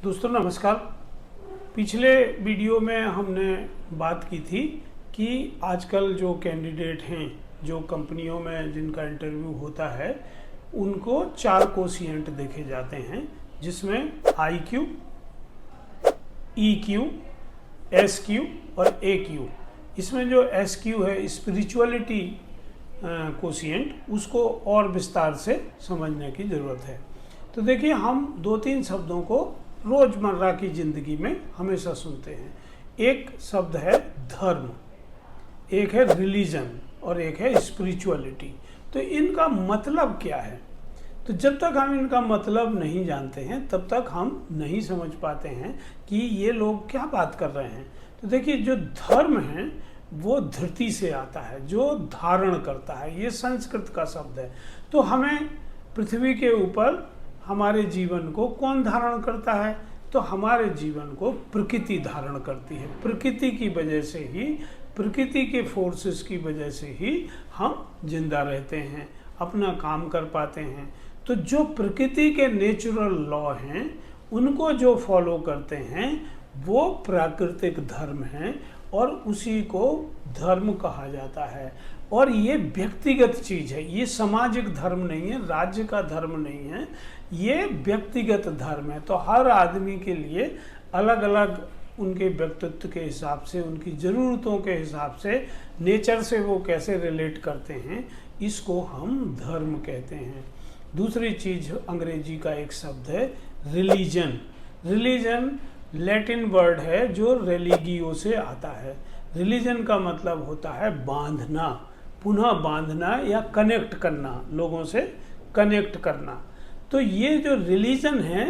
दोस्तों नमस्कार। पिछले वीडियो में हमने बात की थी कि आजकल जो कैंडिडेट हैं, जो कंपनियों में जिनका इंटरव्यू होता है, उनको 4 कोशिएंट देखे जाते हैं, जिसमें IQ, EQ, SQ और AQ। इसमें जो SQ है, स्पिरिचुअलिटी कोशिएंट, उसको और विस्तार से समझने की ज़रूरत है। तो देखिए, हम 2-3 शब्दों को रोज़मर्रा की ज़िंदगी में हमेशा सुनते हैं। एक शब्द है धर्म, एक है रिलीजन और एक है स्पिरिचुअलिटी। तो इनका मतलब क्या है? तो जब तक हम इनका मतलब नहीं जानते हैं, तब तक हम नहीं समझ पाते हैं कि ये लोग क्या बात कर रहे हैं। तो देखिए, जो धर्म है वो धृति से आता है, जो धारण करता है। ये संस्कृत का शब्द है। तो हमें पृथ्वी के ऊपर हमारे जीवन को कौन धारण करता है? तो हमारे जीवन को प्रकृति धारण करती है। प्रकृति की वजह से ही, प्रकृति के फोर्सेस की वजह से ही हम जिंदा रहते हैं, अपना काम कर पाते हैं। तो जो प्रकृति के नेचुरल लॉ हैं, उनको जो फॉलो करते हैं, वो प्राकृतिक धर्म हैं और उसी को धर्म कहा जाता है। और ये व्यक्तिगत चीज़ है, ये सामाजिक धर्म नहीं है, राज्य का धर्म नहीं है, ये व्यक्तिगत धर्म है। तो हर आदमी के लिए अलग अलग उनके व्यक्तित्व के हिसाब से, उनकी ज़रूरतों के हिसाब से, नेचर से वो कैसे रिलेट करते हैं, इसको हम धर्म कहते हैं। दूसरी चीज़, अंग्रेजी का एक शब्द है रिलीजन। रिलीजन लैटिन वर्ड है जो रेलिगियो से आता है। रिलीजन का मतलब होता है बांधना, पुनः बांधना या कनेक्ट करना, लोगों से कनेक्ट करना। तो ये जो रिलीजन है,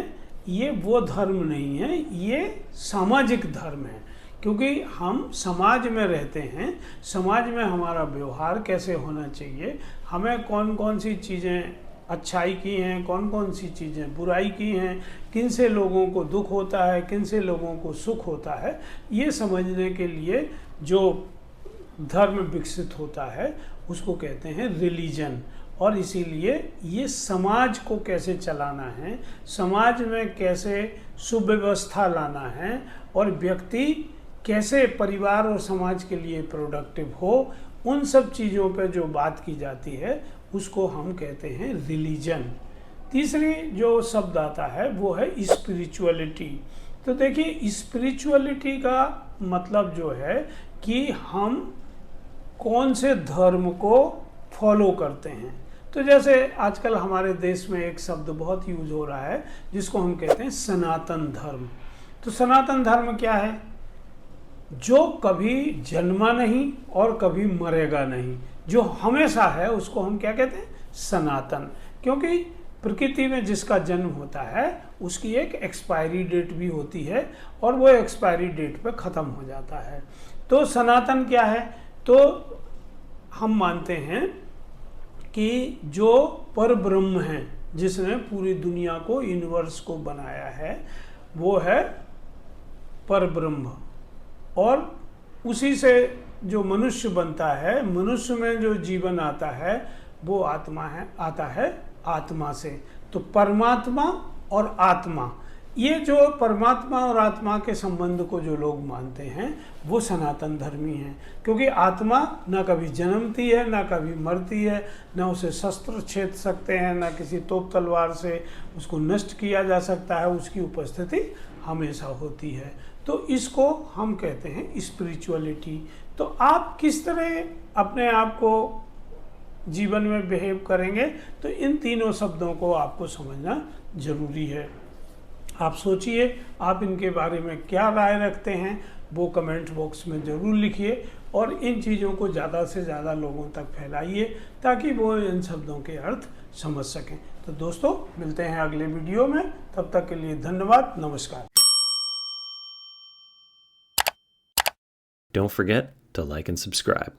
ये वो धर्म नहीं है, ये सामाजिक धर्म है। क्योंकि हम समाज में रहते हैं, समाज में हमारा व्यवहार कैसे होना चाहिए, हमें कौन कौन सी चीज़ें अच्छाई की हैं, कौन कौन सी चीज़ें बुराई की हैं, किन से लोगों को दुख होता है, किन से लोगों को सुख होता है, ये समझने के लिए जो धर्म विकसित होता है उसको कहते हैं रिलीजन। और इसीलिए ये समाज को कैसे चलाना है, समाज में कैसे सुव्यवस्था लाना है और व्यक्ति कैसे परिवार और समाज के लिए प्रोडक्टिव हो, उन सब चीज़ों पे जो बात की जाती है उसको हम कहते हैं रिलीजन। तीसरी जो शब्द आता है वो है स्पिरिचुअलिटी। तो देखिए, स्पिरिचुअलिटी का मतलब जो है कि हम कौन से धर्म को फॉलो करते हैं। तो जैसे आजकल हमारे देश में एक शब्द बहुत यूज हो रहा है जिसको हम कहते हैं सनातन धर्म। तो सनातन धर्म क्या है? जो कभी जन्मा नहीं और कभी मरेगा नहीं, जो हमेशा है, उसको हम क्या कहते हैं? सनातन। क्योंकि प्रकृति में जिसका जन्म होता है उसकी एक एक्सपायरी डेट भी होती है और वो एक्सपायरी डेट पे ख़त्म हो जाता है। तो सनातन क्या है? तो हम मानते हैं कि जो पर ब्रह्म है, जिसने पूरी दुनिया को, यूनिवर्स को बनाया है, वो है पर ब्रह्म। और उसी से जो मनुष्य बनता है, मनुष्य में जो जीवन आता है वो आत्मा है, आता है आत्मा से। तो परमात्मा और आत्मा, ये जो परमात्मा और आत्मा के संबंध को जो लोग मानते हैं वो सनातन धर्मी हैं। क्योंकि आत्मा ना कभी जन्मती है, ना कभी मरती है, ना उसे शस्त्र छेद सकते हैं, ना किसी तोप तलवार से उसको नष्ट किया जा सकता है, उसकी उपस्थिति हमेशा होती है। तो इसको हम कहते हैं स्पिरिचुअलिटी। तो आप किस तरह अपने आप को जीवन में बिहेव करेंगे, तो इन तीनों शब्दों को आपको समझना जरूरी है। आप सोचिए, आप इनके बारे में क्या राय रखते हैं, वो कमेंट बॉक्स में ज़रूर लिखिए और इन चीज़ों को ज़्यादा से ज़्यादा लोगों तक फैलाइए ताकि वो इन शब्दों के अर्थ समझ सकें। तो दोस्तों, मिलते हैं अगले वीडियो में। तब तक के लिए धन्यवाद, नमस्कार। Don't forget to like and subscribe.